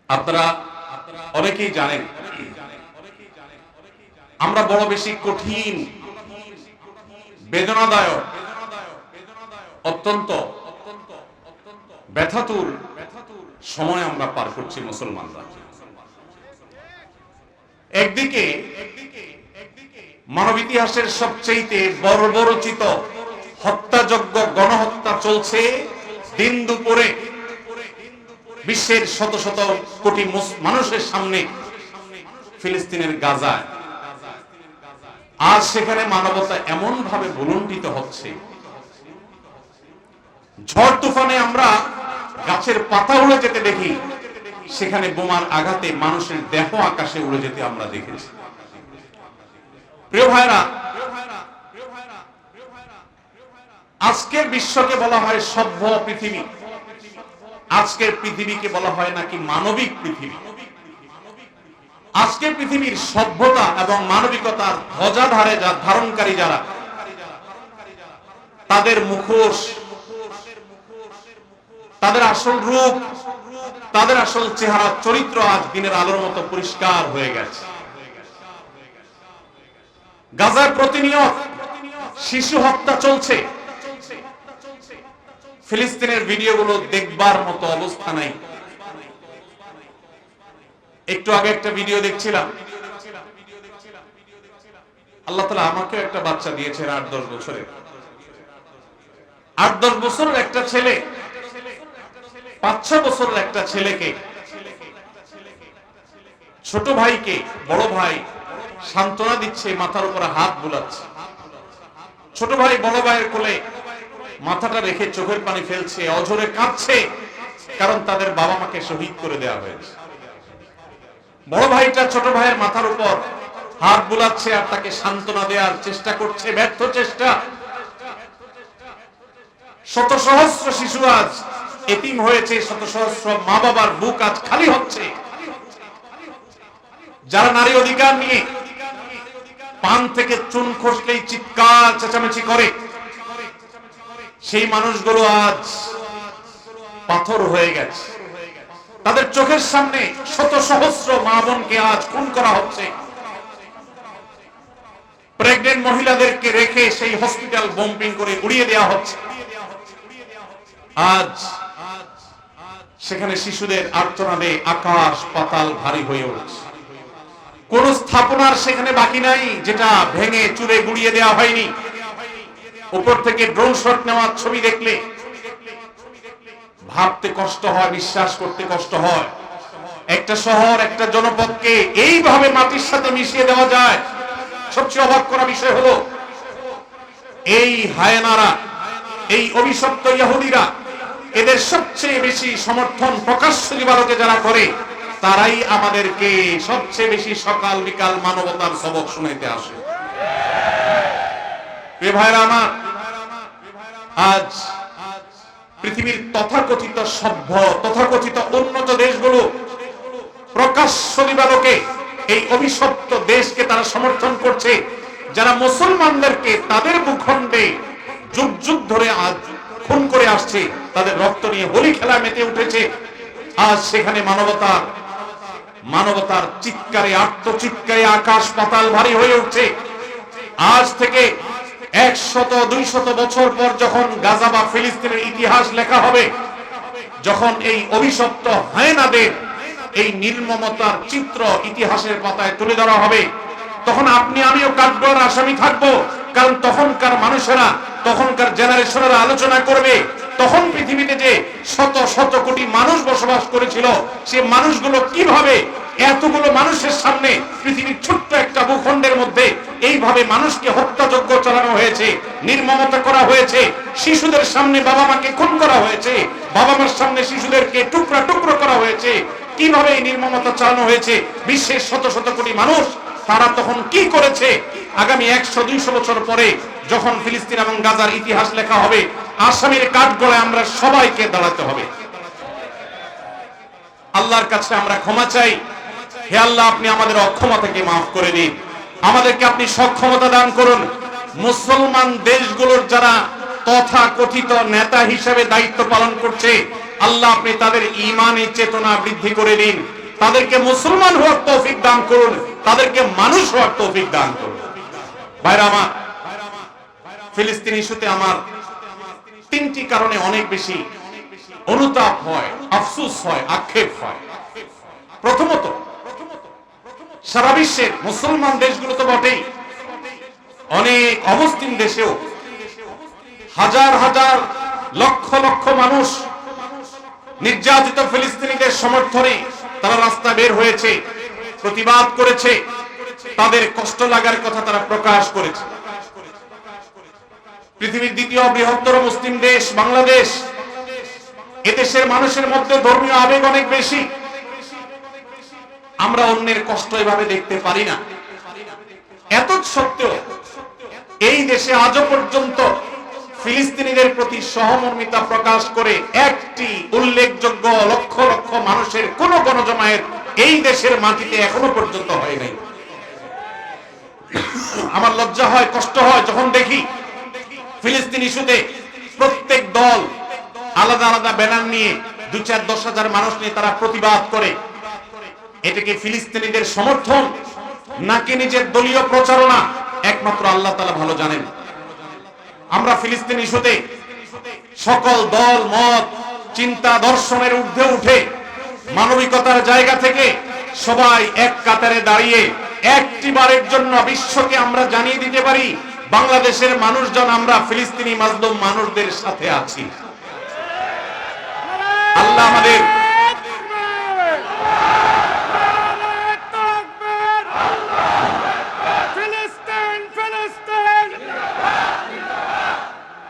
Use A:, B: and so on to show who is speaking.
A: আপনারা অনেকেই জানেন আমরা বড় বেশি কঠিন, বেদনাদায়ক, অত্যন্ত ব্যথাতুর সময় আমরা পার করছি মুসলমানরা। একদিকে মানব ইতিহাসের সবচেয়ে বর্বরচিত হত্যাযজ্ঞ, গণহত্যা চলছে দিন দুপুরে বিশ্বের শত শত কোটি মানুষের সামনে ফিলিস্তিনের গাজায়। আজ সেখানে মানবতা এমন ভাবে ভুলুণ্ঠিত হচ্ছে, ঝড় তুফানে আমরা গাছের পাতা উড়ে যেতে দেখি, সেখানে বোমার আঘাতে মানুষের দেহ আকাশে উড়ে যেতে আমরা দেখেছি। প্রিয় ভাইরা, আজকের বিশ্বকে বলা হয় সভ্য পৃথিবী, আজকের পৃথিবীকে বলা হয় নাকি মানবিক পৃথিবী। আজকের পৃথিবীর সভ্যতা এবং মানবিকতার ধ্বজাধারে ধারণকারী যারা, তাদের মুখোশ, তাদের আসল রূপ, তাদের আসল চেহারা, চরিত্র আজ দিনের আলোর মতো পরিষ্কার হয়ে গেছে। গাজায় প্রতিনিয়ত শিশু হত্যা চলছে, ফিলিস্তিনের ভিডিওগুলো দেখবার মতো অবস্থা নাই। একটু আগে একটা ভিডিও দেখছিলাম, আল্লাহ তাআলা আমাকে একটা বাচ্চা দিয়েছেন ৮-১০ বছরের। ৮-১০ বছরের একটা ছেলে ৫-৬ বছরের একটা ছেলেকে, ছোট ভাইকে বড় ভাই সান্ত্বনা দিচ্ছে, মাথার উপরে হাত বুলাচ্ছে। ছোট ভাই বড় ভাইয়ের কোলে মাথাটা রেখে চোখের পানি ফেলছে, অঝরে কাঁদছে, কারণ তাদের বাবা মাকে শহীদ করে দেওয়া হয়েছে। বড় ভাইটা ছোট ভাইয়ের মাথার উপর হাত বুলাচ্ছে আর তাকে সান্ত্বনা দেওয়ার চেষ্টা করছে, ব্যর্থ চেষ্টা। শত সহস্র শিশু আজ এতিম হয়েছে, শত সহস্র মা বাবার বুক আজ খালি হচ্ছে। যারা নারী অধিকার নিয়ে পান থেকে চুন খসলেই চিৎকার চেঁচামেচি করে, সেই মানুষগুলো আজ পাথর হয়ে গেছে। তাদের চোখের সামনে শত সহস্র মা বোনকে আজ খুন করা হচ্ছে। প্রেগনেন্ট মহিলাদেরকে রেখে সেই হসপিটাল বম্পিং করে উড়িয়ে দেওয়া হচ্ছে। আজ সেখানে শিশুদের আর্তনাদে আকাশ পাতাল ভারী হয়ে উঠছে। কোন স্থাপনার সেখানে বাকি নাই যেটা ভেঙে চুরে গুড়িয়ে দেওয়া হয়নি। উপর থেকে ড্রোন শট নেওয়ার ছবি দেখলে ভাবতে কষ্ট হয়, বিশ্বাস করতে কষ্ট হয়। একটা শহর, একটা জনপদকে এইভাবে মাটির সাথে মিশিয়ে দেওয়া যায়। সবচেয়ে অবাক করা বিষয় হলো এই হায়েনারা, এই অভিশপ্ত ইহুদিরা, এদের সবচেয়ে বেশি সমর্থন প্রকাশ্য দিবালোকে যারা করে, তারাই আমাদেরকে সবচেয়ে বেশি সকাল বিকাল মানবতার সবক শুনাইতে আসে। প্রিয় ভাইরা আমার, আজ পৃথিবীর তথাকথিত সভ্য, তথাকথিত উন্নত দেশগুলো প্রকাশ্য দিবালোকে এই অভিশপ্ত দেশকে তারা সমর্থন করছে, যারা মুসলমানদেরকে তাদের ভূখণ্ডে যুগ যুগ ধরে আজ খুন করে আসছে, তাদের রক্ত নিয়ে হোলি খেলা মেতে উঠেছে। আজ সেখানে মানবতার চিৎকারে, আত্মচিৎকারে আকাশ পাতাল ভারী হয়ে উঠছে। আজ থেকে ১০০-২০০ বছর পর যখন গাজা বা ফিলিস্তিনের ইতিহাস লেখা হবে, যখন এই অভিশপ্ত হায়েনাদের এই নির্মমতার চিত্র ইতিহাসের পাতায় তুলে ধরা হবে, তখন আপনি আমিও কাঠগড়ার আসামি থাকবো। কারণ তখনকার মানুষেরা, তখনকার জেনারেশনেরা আলোচনা করবে, তখন পৃথিবীতে যে শত শত কোটি মানুষ বসবাস করেছিল, সে মানুষগুলো কিভাবে এতগুলো মানুষের সামনে পৃথিবীর ছোট্ট একটা ভূখণ্ডের মধ্যে এইভাবে মানুষকে হত্যাযজ্ঞ চালানো হয়েছে, নির্মমতা করা হয়েছে, শিশুদের সামনে বাবা মাকে খুন করা হয়েছে, বাবা মার সামনে শিশুদেরকে টুকরা টুকরো করা হয়েছে, কিভাবে এই নির্মমতা চালানো হয়েছে, বিশ্বের শত শত কোটি মানুষ তারা তখন কি করেছে। আগামী ১০০-২০০ বছর পরে যখন ফিলিস্তিন এবং গাজার ইতিহাস লেখা হবে, আসামির কাঠগড়ায় আমরা সবাইকে দাঁড়াতে হবে। আল্লাহর কাছে আমরা ক্ষমা চাই। হে আল্লাহ, আপনি আমাদের অক্ষমতাকে মাফ করে দিন, আমাদেরকে আপনি সক্ষমতা দান করুন। মুসলমান দেশগুলোর যারা তথাকথিত নেতা হিসেবে দায়িত্ব পালন করছে, আল্লাহ আপনি তাদের ঈমানি চেতনা বৃদ্ধি করে দিন। তাদেরকে মুসলমান হওয়ার তৌফিক দান করুন, তাদেরকে মানুষ হওয়ার তৌফিক দান করুন। ভাইরা আমার, ফিলিস্তিন ইস্যুতে আমার তিনটি কারণে অনেক বেশি অনুতাপ হয়, আফসোস হয়, আক্ষেপ হয়। প্রথমত, সারা বিশ্বের মুসলমান দেশগুলো তো বটেই, অনেক অমুসলিম দেশেও হাজার হাজার লক্ষ লক্ষ মানুষ নির্যাতিত ফিলিস্তিনিদের সমর্থনে তারা রাস্তা বের হয়েছে, প্রতিবাদ করেছে, তাদের কষ্ট লাগার কথা তারা প্রকাশ করেছে। পৃথিবীর দ্বিতীয় বৃহত্তর মুসলিম দেশ বাংলাদেশ, এদেশের মানুষের মধ্যে ধর্মীয় আবেগ অনেক বেশি। আমরা অন্যের কষ্ট এভাবে দেখতে পারি না। এত সত্ত্বেও এই দেশে আজও পর্যন্ত ফিলিস্তিনিদের প্রতি সহমর্মিতা প্রকাশ করে একটি উল্লেখযোগ্য লক্ষ লক্ষ মানুষের কোন গণজমায়েত এই দেশের মাটিতে এখনো পর্যন্ত হয় নাই। আমার লজ্জা হয়, কষ্ট হয় যখন দেখি ফিলিস্তিন ইস্যুতে প্রত্যেক দল আলাদা আলাদা ব্যানার নিয়ে ২-৪-১০,০০০ মানুষ নিয়ে তারা প্রতিবাদ করে। এটাকে ফিলিস্তিনিদের সমর্থন নাকি নিজের দলীয় প্রচারণা, একমাত্র আল্লাহ তাআলা ভালো জানেন। আমরা ফিলিস্তিন ইস্যুতে সকল দল মত চিন্তা দর্শনের ঊর্ধ্বে উঠে মানবিকতার জায়গা থেকে সবাই এক কাতারে দাঁড়িয়ে একটি বারের জন্য বিশ্বকে আমরা জানিয়ে দিতে পারি, বাংলাদেশের মানুষজন আমরা ফিলিস্তিনি মাজলুম মানুষদের সাথে আছি। আল্লাহ